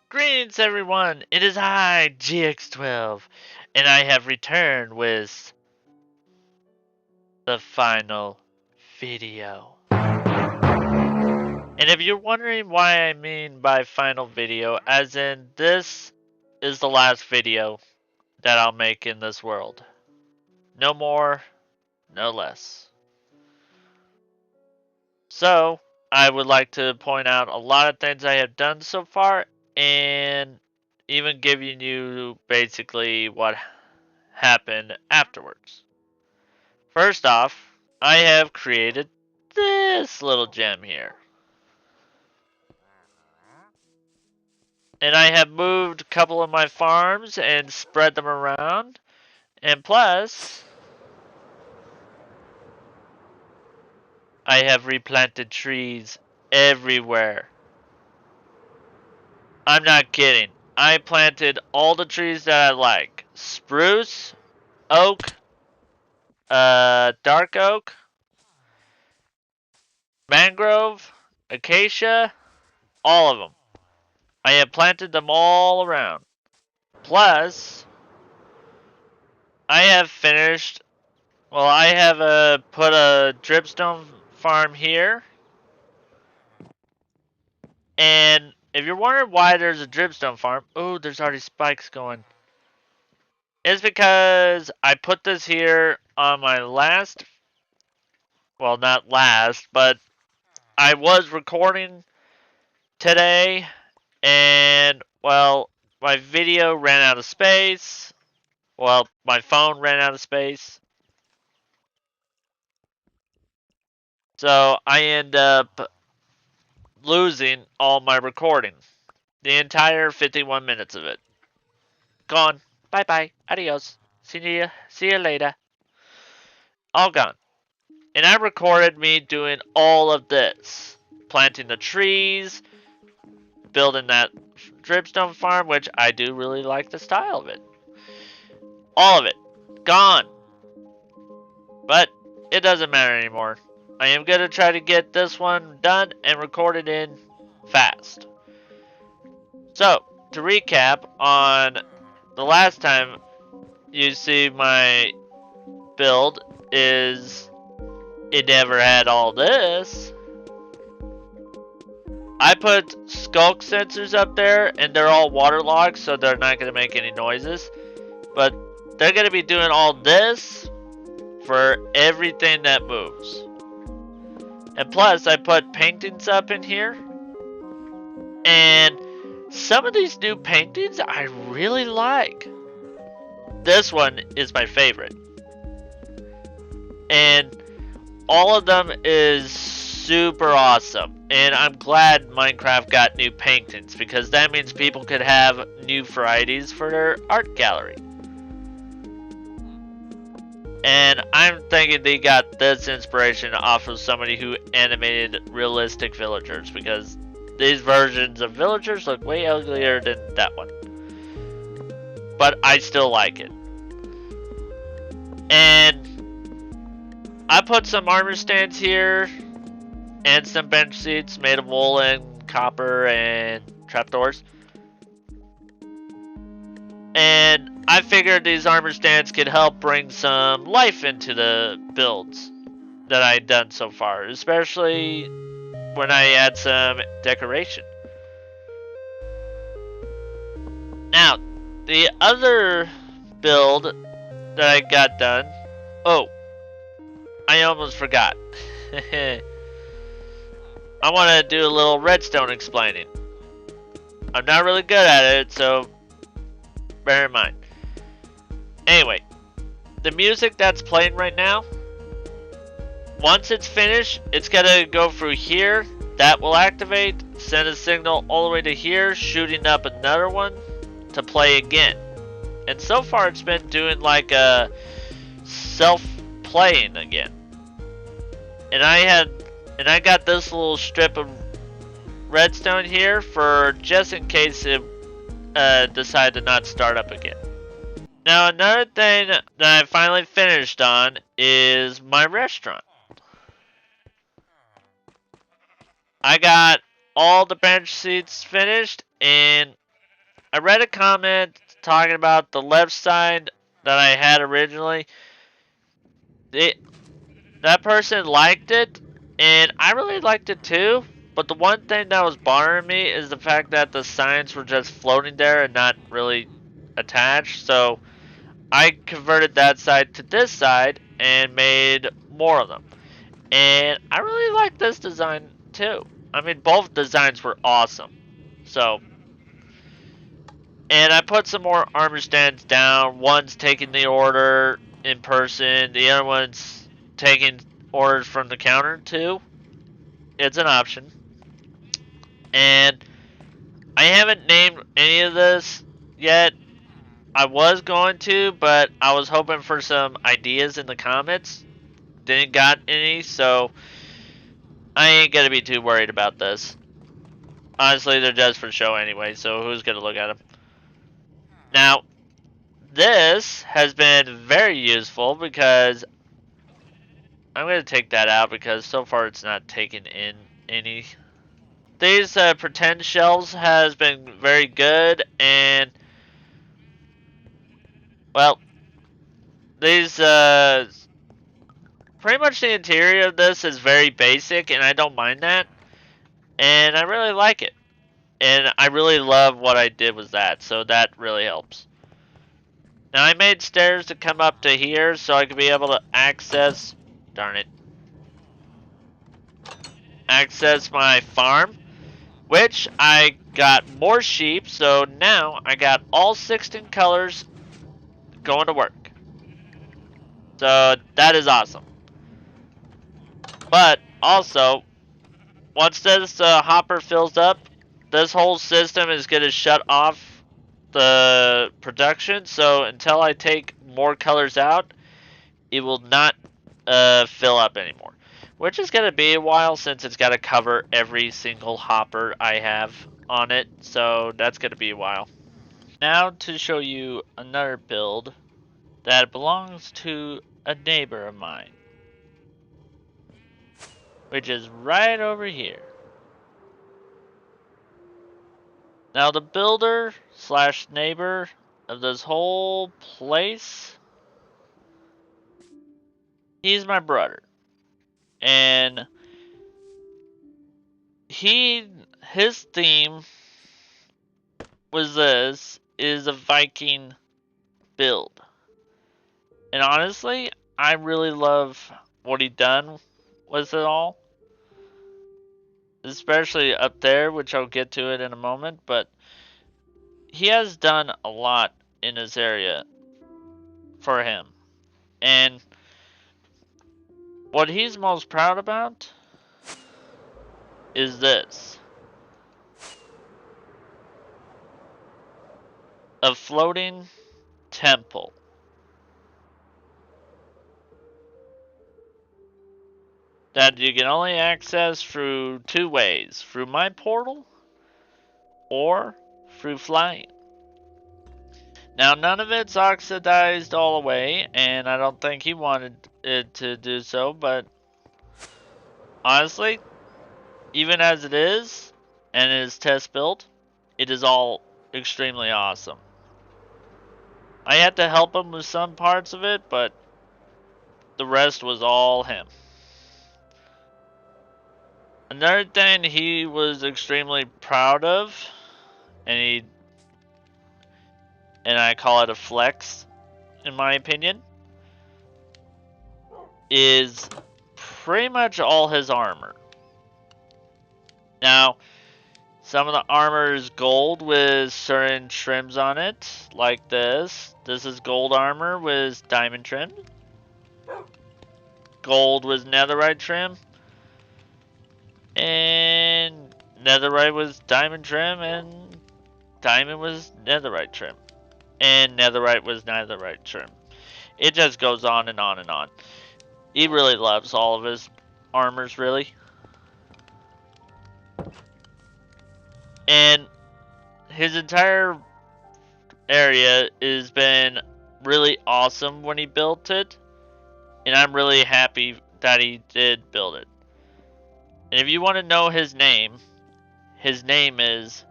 Greetings everyone, it is I, GX12, and I have returned with the final video. And if you're wondering why I mean by final video, as in this is the last video that I'll make in this world. No more, no less. So, I would like to point out a lot of things I have done so far, and even giving you basically what happened afterwards. First off, I have created this little gem here. And I have moved a couple of my farms and spread them around. And plus, I have replanted trees everywhere. I'm not kidding. I planted all the trees that I like. Spruce, oak, dark oak, mangrove, acacia, all of them. I have planted them all around. Plus, I have finished. Well, I have put a dripstone farm here. And if you're wondering why there's a dripstone farm, oh, there's already spikes going. It's because I put this here on my last, well, not last, but I was recording today, and, well, my video ran out of space. Well, my phone ran out of space. So I end up losing all my recording. The entire 51 minutes of it. Gone. Bye bye. Adios. See you later. All gone. And I recorded me doing all of this. Planting the trees, building that dripstone farm, which I do really like the style of it. All of it. Gone. But it doesn't matter anymore. I am going to try to get this one done and recorded in fast. So, to recap on the last time you see my build is it never had all this. I put skulk sensors up there and they're all waterlogged so they're not going to make any noises. But they're going to be doing all this for everything that moves. And plus I put paintings up in here. And some of these new paintings I really like. This one is my favorite. And all of them is super awesome. And I'm glad Minecraft got new paintings because that means people could have new varieties for their art gallery. And I'm thinking they got this inspiration off of somebody who animated realistic villagers because these versions of villagers look way uglier than that one. But I still like it. And I put some armor stands here and some bench seats made of wool and copper and trapdoors. And I figured these armor stands could help bring some life into the builds that I've done so far, especially when I add some decoration. Now, the other build that I got done, oh, I almost forgot. I want to do a little redstone explaining. I'm not really good at it, so bear in mind. Anyway, the music that's playing right now, once it's finished, it's gonna go through here. That will activate, send a signal all the way to here, shooting up another one to play again. And so far it's been doing like a self-playing again. And I got this little strip of redstone here for just in case it decide to not start up again. Now another thing that I finally finished on is my restaurant. I got all the bench seats finished and I read a comment talking about the left side that I had originally. That person liked it, and I really liked it too. But the one thing that was bothering me is the fact that the signs were just floating there and not really attached. So I converted that side to this side and made more of them. And I really like this design too. I mean, both designs were awesome. So, and I put some more armor stands down. One's taking the order in person, the other one's taking orders from the counter too. It's an option. And I haven't named any of this yet. I was going to, but I was hoping for some ideas in the comments. Didn't got any, so I ain't gonna be too worried about this. Honestly, they're just for show anyway, so who's gonna look at them? Now, this has been very useful because I'm gonna take that out because so far it's not taken in any. These pretend shelves has been very good, and well, these pretty much the interior of this is very basic, and I don't mind that, and I really like it, and I really love what I did with that, so that really helps. Now I made stairs to come up to here so I could be able to access, darn it, access my farm, which I got more sheep, so now I got all 16 colors going to work. So that is awesome. But also, once this hopper fills up, this whole system is going to shut off the production. So until I take more colors out, it will not fill up anymore. Which is going to be a while since it's got to cover every single hopper I have on it. So that's going to be a while. Now to show you another build that belongs to a neighbor of mine, which is right over here. Now the builder slash neighbor of this whole place, he's my brother. And his theme was this is a Viking build. And honestly, I really love what he done with it all. Especially up there, which I'll get to it in a moment, but he has done a lot in this area for him. And what he's most proud about is this. A floating temple. That you can only access through two ways. Through my portal or through flying. Now none of it's oxidized all the way, and I don't think he wanted it to do so, but honestly, even as it is, and it is test built, it is all extremely awesome. I had to help him with some parts of it, but the rest was all him. Another thing he was extremely proud of, and I call it a flex, in my opinion, is pretty much all his armor. Now, some of the armor is gold with certain trims on it, like this. This is gold armor with diamond trim. Gold with netherite trim. And netherite with diamond trim, and diamond was netherite trim. And netherite was netherite trim. It just goes on and on and on. He really loves all of his armors, really. And his entire area has been really awesome when he built it. And I'm really happy that he did build it. And if you want to know his name is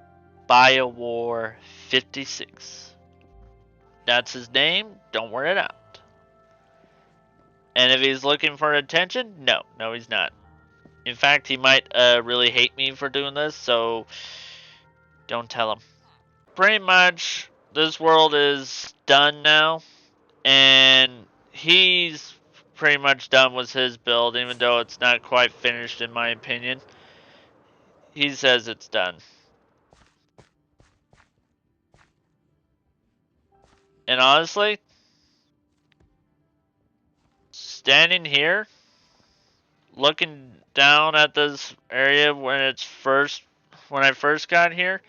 BioWar 56. That's his name. Don't wear it out. And if he's looking for attention, no, he's not. In fact, he might really hate me for doing this, so don't tell him. Pretty much, this world is done now, and he's pretty much done with his build, even though it's not quite finished in my opinion. He says it's done. And honestly, standing here, looking down at this area when I first got here,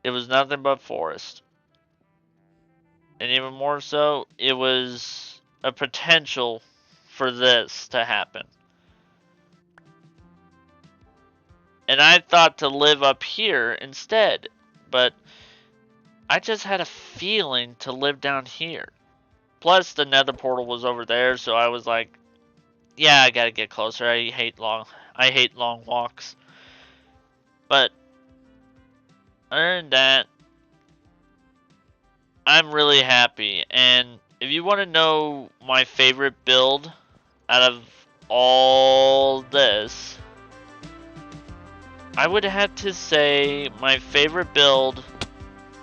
it was nothing but forest. And even more so, it was a potential for this to happen. And I thought to live up here instead, but I just had a feeling to live down here. Plus, the nether portal was over there, so I was like, yeah, I gotta get closer. I hate long walks. But other than that, I'm really happy. And if you want to know my favorite build out of all this, I would have to say my favorite build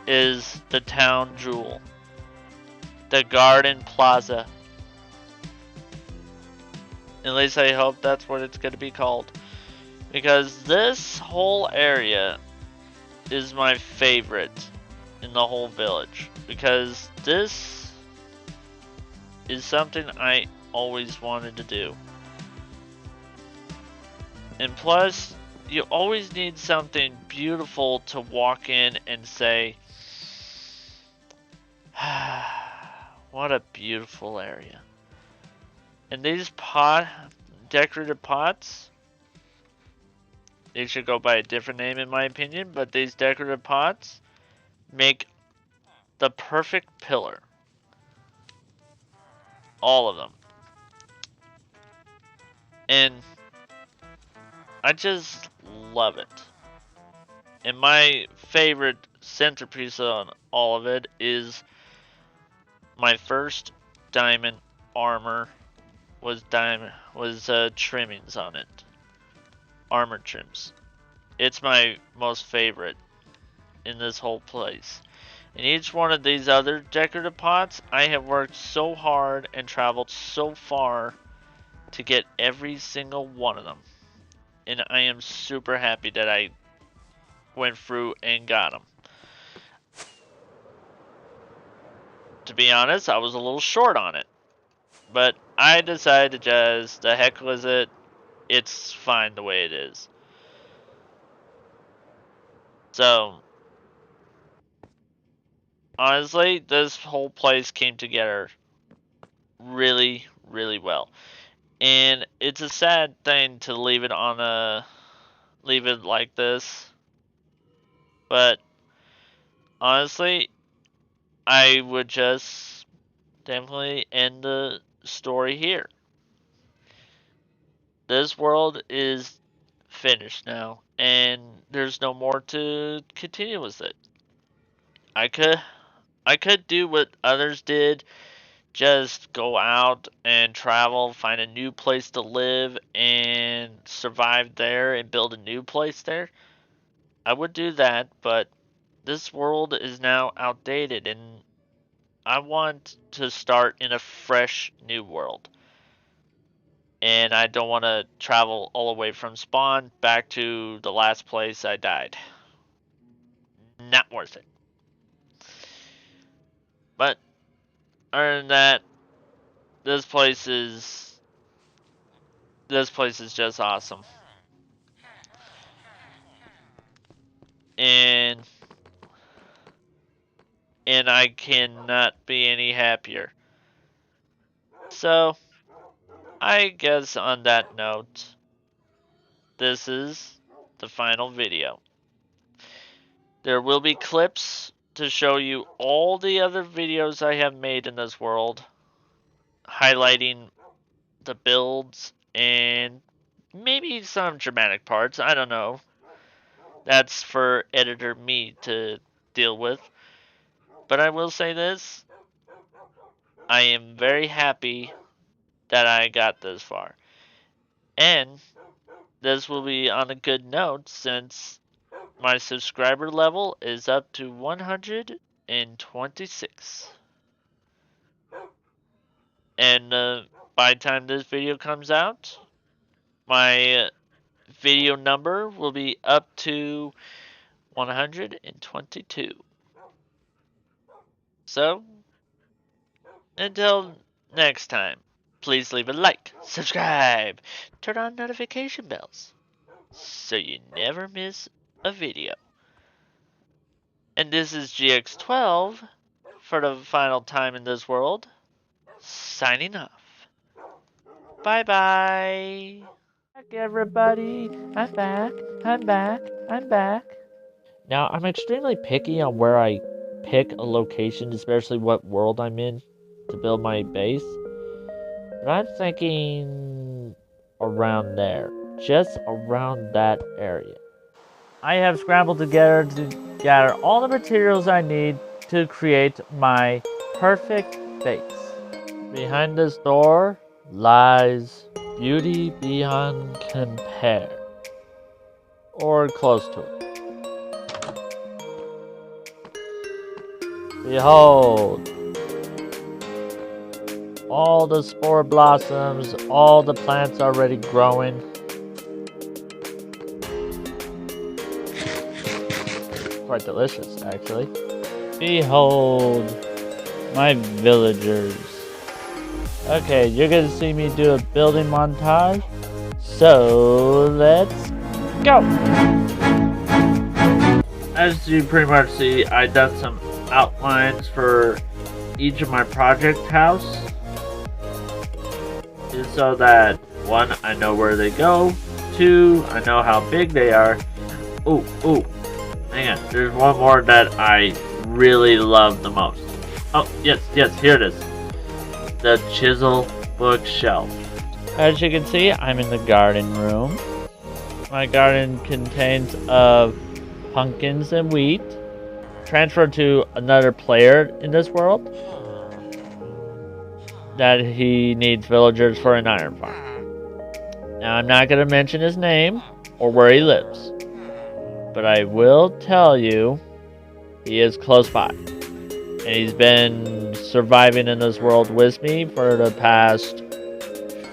is the Town Jewel, the Garden Plaza. At least I hope that's what it's going to be called. Because this whole area is my favorite in the whole village. Because this is something I always wanted to do. And plus, you always need something beautiful to walk in and say, what a beautiful area. And these decorative pots, they should go by a different name in my opinion, but these decorative pots make the perfect pillar. All of them. And I just love it. And my favorite centerpiece on all of it is my first diamond armor was trimmings on it. Armor trims. It's my most favorite in this whole place. And each one of these other decorative pots, I have worked so hard and traveled so far to get every single one of them. And I am super happy that I went through and got them. To be honest, I was a little short on it. But I decided to just, the heck with it, it's fine the way it is. So, honestly, this whole place came together really, really well. And it's a sad thing to leave it like this. But honestly, I would just definitely end the story here. This world is finished now, and there's no more to continue with it. I could do what others did, just go out and travel, find a new place to live and survive there and build a new place there. I would do that, but this world is now outdated and I want to start in a fresh new world. And I don't want to travel all the way from spawn back to the last place I died. Not worth it. But other than that, this place is just awesome. And I cannot be any happier. So, I guess on that note, this is the final video. There will be clips to show you all the other videos I have made in this world, highlighting the builds and maybe some dramatic parts, I don't know. That's for editor me to deal with. But I will say this, I am very happy that I got this far. And this will be on a good note since my subscriber level is up to 126. And by the time this video comes out, my video number will be up to 122. So, until next time, please leave a like, subscribe, turn on notification bells, so you never miss a video. And this is GX12 for the final time in this world, signing off. Bye bye. Back everybody, I'm back, I'm back, I'm back. Now, I'm extremely picky on where I pick a location, especially what world I'm in, to build my base. But I'm thinking around there, just around that area. I have scrambled together to gather all the materials I need to create my perfect base. Behind this door lies beauty beyond compare, or close to it. Behold, all the spore blossoms, all the plants already growing. Quite delicious, actually. Behold, my villagers. Okay, you're gonna see me do a building montage, so let's go! As you pretty much see, I've done some outlines for each of my project house, just so that 1, I know where they go, 2, I know how big they are. Ooh, hang on, there's one more that I really love the most. Oh, yes, here it is. The chisel bookshelf. As you can see, I'm in the garden room. My garden contains of pumpkins and wheat, transferred to another player in this world, that he needs villagers for an iron farm. Now, I'm not going to mention his name or where he lives, but I will tell you he is close by. And he's been surviving in this world with me for the past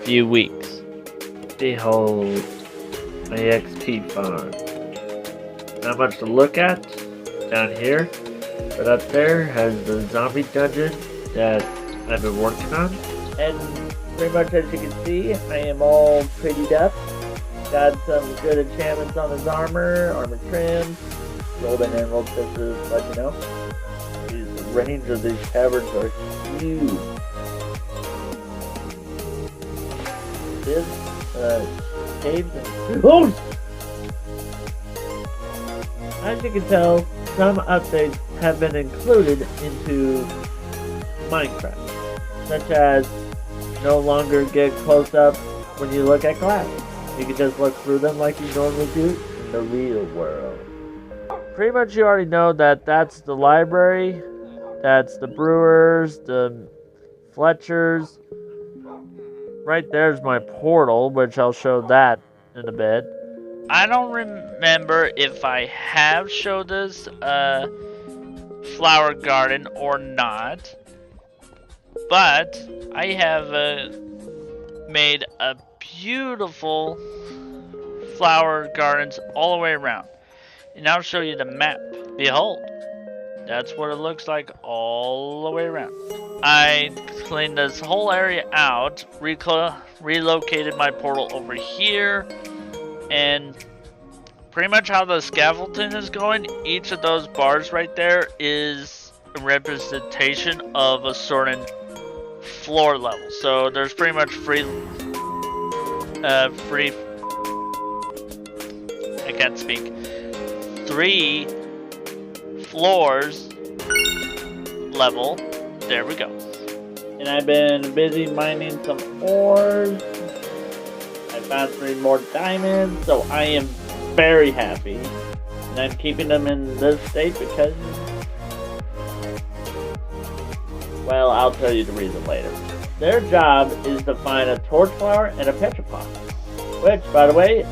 few weeks. Behold, my XP farm. Not much to look at down here, but up there has the zombie dungeon that I've been working on. And pretty much as you can see, I am all prettied up. Got some good enchantments on his armor trim, golden emerald just to let you know. The range of these caverns are huge. This caves and oh! As you can tell, some updates have been included into Minecraft, such as no longer get close up when you look at glass. You can just look through them like you normally do in the real world. Pretty much you already know that that's the library, that's the brewers, the Fletchers. Right there's my portal, which I'll show that in a bit. I don't remember if I have showed this flower garden or not, but I have made a beautiful flower gardens all the way around. And I'll show you the map. Behold, that's what it looks like all the way around. I cleaned this whole area out, relocated my portal over here, and pretty much how the scaffolding is going, each of those bars right there is a representation of a certain floor level. So there's pretty much free I can't speak. 3 floors level. There we go. And I've been busy mining some ores. I found 3 more diamonds, so I am very happy. And I'm keeping them in this state because, well, I'll tell you the reason later. Their job is to find a torch flower and a petrifier. Which, by the way,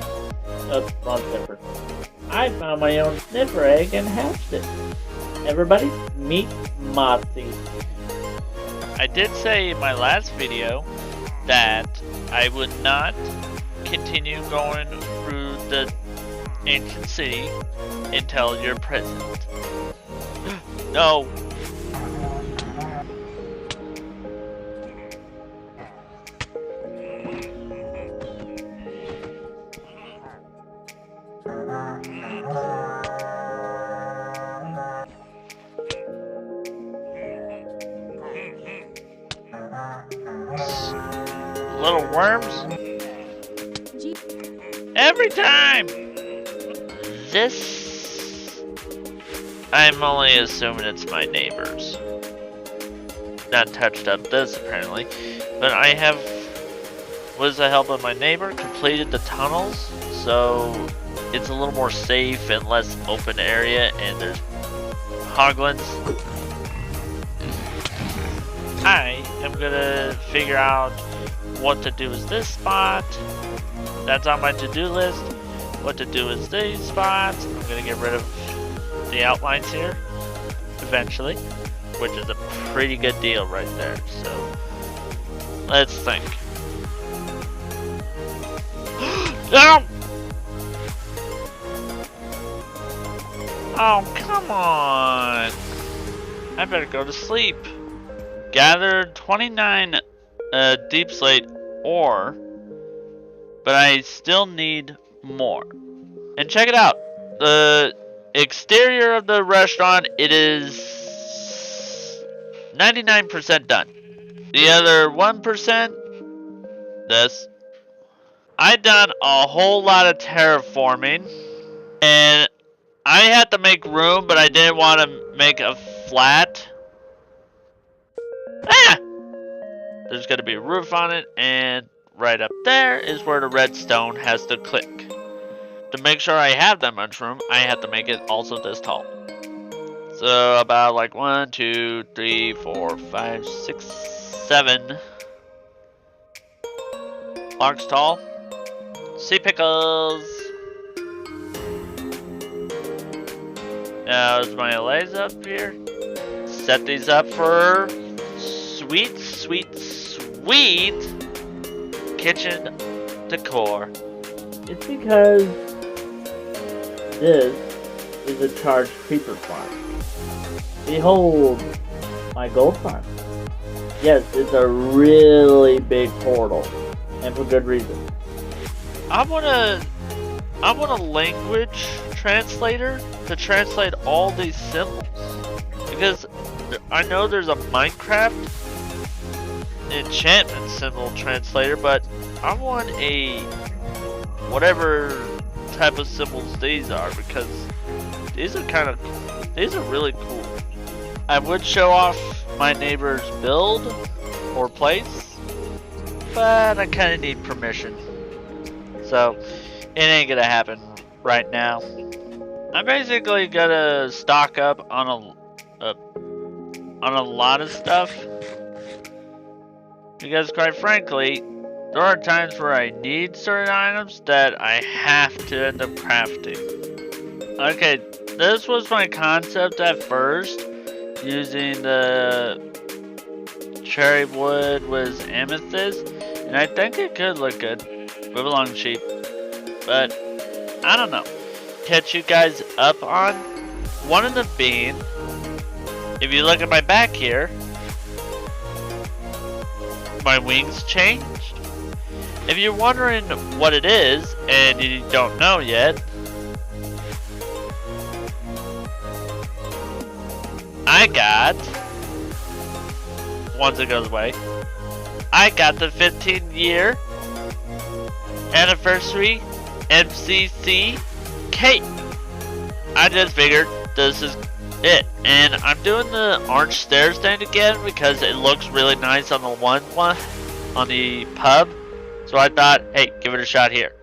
wrong sniffer. I found my own sniffer egg and hatched it. Everybody, meet Mossy. I did say in my last video that I would not continue going through the ancient city until you're present. No. Little worms? Every time! This... I'm only assuming it's my neighbors. Not touched up this, apparently. But I have, with the help of my neighbor, completed the tunnels. So it's a little more safe and less open area. And there's hoglins. I am gonna figure out what to do with this spot. That's on my to-do list. What to do with these spots. I'm gonna get rid of the outlines here eventually, which is a pretty good deal right there. So let's think. No! Oh, come on. I better go to sleep. Gathered 29 deep slate ore, but I still need more. And check it out. The exterior of the restaurant, it is 99% done. The other 1%, this. I done a whole lot of terraforming, and I had to make room, but I didn't want to make a flat. Ah! There's going to be a roof on it, and right up there is where the redstone has to click. To make sure I have that much room, I have to make it also this tall. So about like 1, 2, 3, 4, 5, 6, 7 blocks tall. Sea pickles. Now is my LAs up here. Set these up for sweet, sweet, sweet kitchen decor. It's because this is a charged creeper farm. Behold, my gold farm. Yes, it's a really big portal, and for good reason. I want a language translator to translate all these symbols, because I know there's a Minecraft enchantment symbol translator, but I want a whatever type of symbols these are, because these are really cool. I would show off my neighbor's build or place, but I kind of need permission, so it ain't gonna happen right now. I'm basically gonna stock up on a lot of stuff, because quite frankly, there are times where I need certain items that I have to end up crafting. Okay, this was my concept at first, using the cherry wood with amethyst, and I think it could look good with a long sheep, but I don't know. Catch you guys up on one of them being, if you look at my back here, my wings changed. If you're wondering what it is and you don't know yet, I got, once it goes away, I got the 15-year anniversary MCC cape. I just figured this is it, and I'm doing the orange stairs thing again because it looks really nice on the one on the pub. So I thought, hey, give it a shot here.